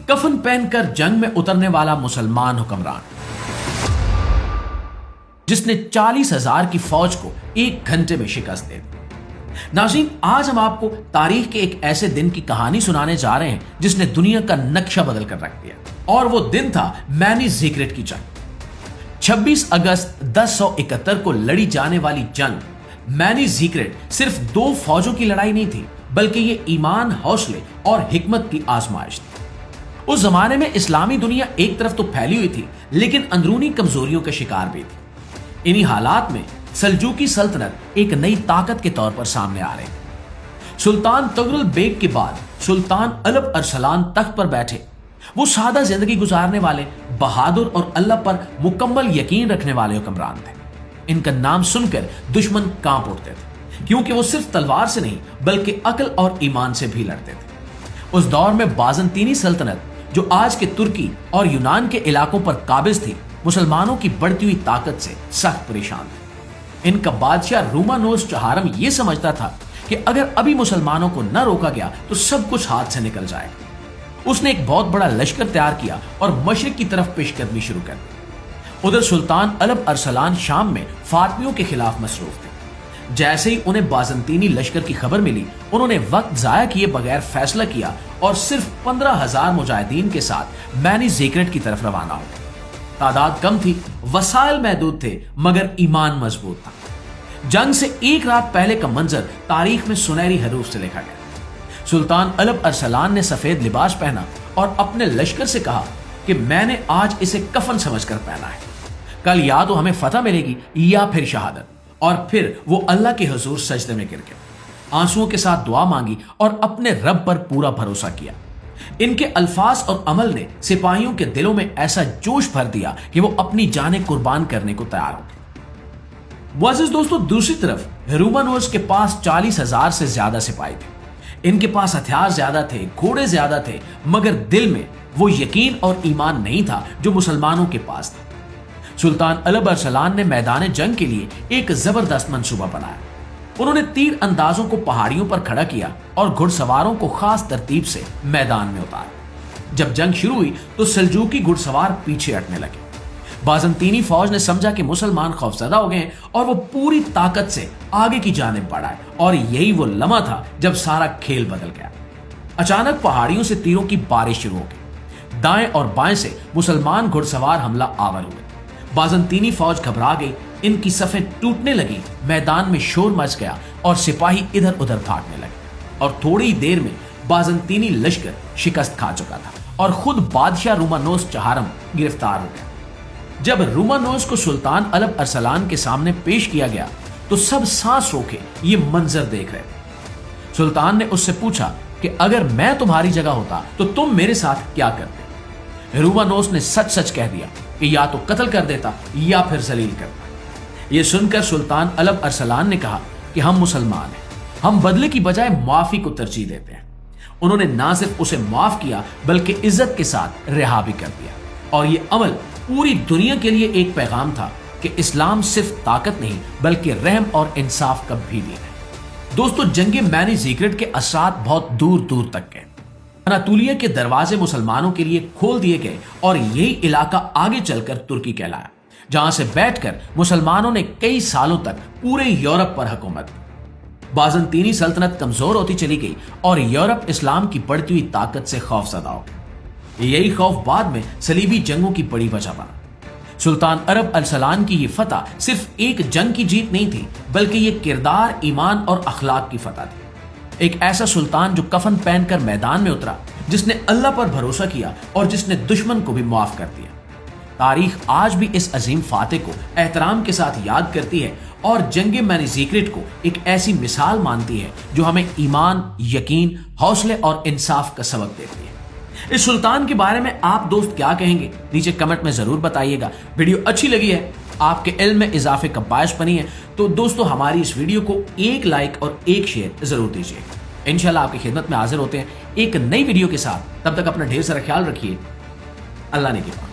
कफन पहनकर जंग में उतरने वाला मुसलमान हुक्मरान जिसने 40,000 की फौज को 1 घंटे में शिकस्त दे दी। नाज़रीन, आज हम आपको तारीख के एक ऐसे दिन की कहानी सुनाने जा रहे हैं जिसने दुनिया का नक्शा बदल कर रख दिया, और वो दिन था मैनी ज़िक्रिट की जंग। 26 अगस्त 1071 को लड़ी जाने वाली जंग मैनी ज़िक्रिट सिर्फ 2 फौजों की लड़ाई नहीं थी, बल्कि ये ईमान, हौसले और हिकमत की आजमाइश थी। उस जमाने में इस्लामी दुनिया एक तरफ तो फैली हुई थी, लेकिन अंदरूनी कमजोरियों का शिकार भी थी। इन्हीं हालात में सल्जूकी सल्तनत एक नई ताकत के तौर पर सामने आ रही। सुल्तान तुगरुल बेग के बाद सुल्तान अलप अरसलान तख्त पर बैठे। वो सादा जिंदगी गुजारने वाले, बहादुर और अल्लाह पर मुकम्मल यकीन रखने वाले हुक्मरान थे। इनका नाम सुनकर दुश्मन कांप उठते थे, क्योंकि वो सिर्फ तलवार से नहीं बल्कि अक्ल और ईमान से भी लड़ते थे। उस दौर में बाज़ंतीनी सल्तनत, जो आज के तुर्की और यूनान के इलाकों पर काबिज थी, मुसलमानों की बढ़ती हुई ताकत से सख्त परेशान थे। इनका बादशाह रूमानोस चहारम यह समझता था कि अगर अभी मुसलमानों को न रोका गया तो सब कुछ हाथ से निकल जाएगा। उसने एक बहुत बड़ा लश्कर तैयार किया और मशरिक की तरफ पेशकदमी शुरू कर दी। उधर सुल्तान अलप अरसलान शाम में फातमियों के खिलाफ मसरूफ थे। जैसे ही उन्हें बाज़ंतीनी लश्कर की खबर मिली, उन्होंने वक्त जाया किए बगैर फैसला किया और सिर्फ 15,000 मुजाहिदीन के साथ मैनी ज़िक्रिट की तरफ रवाना हो गए। तादाद कम थी, वसाइल महदूद थे, मगर ईमान मजबूत था। जंग से एक रात पहले का मंजर तारीख में सुनहरी हरूफ से लिखा गया। सुल्तान अलप अरसलान ने सफेद लिबास पहना और अपने लश्कर से कहा कि मैंने आज इसे कफन समझकर पहना है। कल या तो हमें फतह मिलेगी या फिर शहादत। और फिर वो अल्लाह के हुजूर सजदे में गिर गए, आंसुओं के साथ दुआ मांगी और अपने रब पर पूरा भरोसा किया। इनके अल्फाज और अमल ने सिपाहियों के दिलों में ऐसा जोश भर दिया कि वो अपनी जानें कुर्बान करने को तैयार हो गए। मुअज़्ज़िज़ दोस्तों, दूसरी तरफ रूमानोस के पास 40,000 से ज्यादा सिपाही थे। इनके पास हथियार ज्यादा थे, घोड़े ज्यादा थे, मगर दिल में वो यकीन और ईमान नहीं था जो मुसलमानों के पास था। सुल्तान अलप अरसलान ने मैदान जंग के लिए एक जबरदस्त मंसूबा बनाया। उन्होंने तीर अंदाजों को पहाड़ियों पर खड़ा किया और घुड़सवारों को खास तरतीब से मैदान में उतारा। जब जंग शुरू हुई तो सल्जूकी घुड़सवार पीछे हटने लगे। बाज़ंतीनी फौज ने समझा कि मुसलमान खौफजदा हो गए हैं और वो पूरी ताकत से आगे की जानिब बढ़ाए, और यही वो लम्हा था जब सारा खेल बदल गया। अचानक पहाड़ियों से तीरों की बारिश शुरू हो गई। दाएं और बाएं से मुसलमान घुड़सवार हमला आवर हुए। बाज़ंतीनी फौज घबरा गई, इनकी सफ़ें टूटने लगी, मैदान में शोर मच गया और सिपाही इधर उधर भागने लगे। और थोड़ी देर में बाज़ंतीनी लश्कर शिकस्त खा चुका था और खुद बादशाह रूमानोस चहारम गिरफ्तार हो गया। जब रूमानोस को सुल्तान अलप अरसलान के सामने पेश किया गया तो सब सांस रोके ये मंजर देख रहे थे। सुल्तान ने उससे पूछा कि अगर मैं तुम्हारी जगह होता तो तुम मेरे साथ क्या करते। रूमानोस ने सच सच कह दिया कि या तो कत्ल कर देता या फिर जलील करता। यह सुनकर सुल्तान अलप अरसलान ने कहा कि हम मुसलमान हैं, हम बदले की बजाय माफी को तरजीह देते हैं। उन्होंने ना सिर्फ उसे माफ किया बल्कि इज्जत के साथ रिहा भी कर दिया। और यह अमल पूरी दुनिया के लिए एक पैगाम था कि इस्लाम सिर्फ ताकत नहीं बल्कि रहम और इंसाफ का भी दीन है। दोस्तों, जंगे मैनी ज़िक्रिट के असरात बहुत दूर दूर तक गए। अनातोलिया के दरवाजे मुसलमानों के लिए खोल दिए गए और यही इलाका आगे चलकर तुर्की कहलाया, जहां से बैठकर मुसलमानों ने कई सालों तक पूरे यूरोप पर हुकूमत की। बाज़ंतीनी सल्तनत कमजोर होती चली गई और यूरोप इस्लाम की बढ़ती हुई ताकत से खौफजदा हो गया। यही खौफ बाद में सलीबी जंगों की बड़ी वजह बना। सुल्तान अलप अरसलान की ये फतह सिर्फ एक जंग की जीत नहीं थी, बल्कि ये किरदार, ईमान और अखलाक की फतह थी। एक ऐसा सुल्तान जो कफन पहनकर मैदान में उतरा, जिसने अल्लाह पर भरोसा किया और जिसने दुश्मन को भी माफ कर दिया। तारीख आज भी इस अजीम फातेह को एहतराम के साथ याद करती है और जंगे मैनी ज़िक्रिट को एक ऐसी मिसाल मानती है जो हमें ईमान, यकीन, हौसले और इंसाफ का सबक देती है। इस सुल्तान के बारे में आप दोस्त क्या कहेंगे, नीचे कमेंट में जरूर बताइएगा। वीडियो अच्छी लगी है, आपके इल्म में इजाफे का बायस बनी है, तो दोस्तों हमारी इस वीडियो को एक लाइक और एक शेयर जरूर दीजिएगा। इंशाल्लाह आपकी खिदमत में हाजिर होते हैं एक नई वीडियो के साथ। तब तक अपना ढेर सारा ख्याल रखिए। अल्लाह ने किया।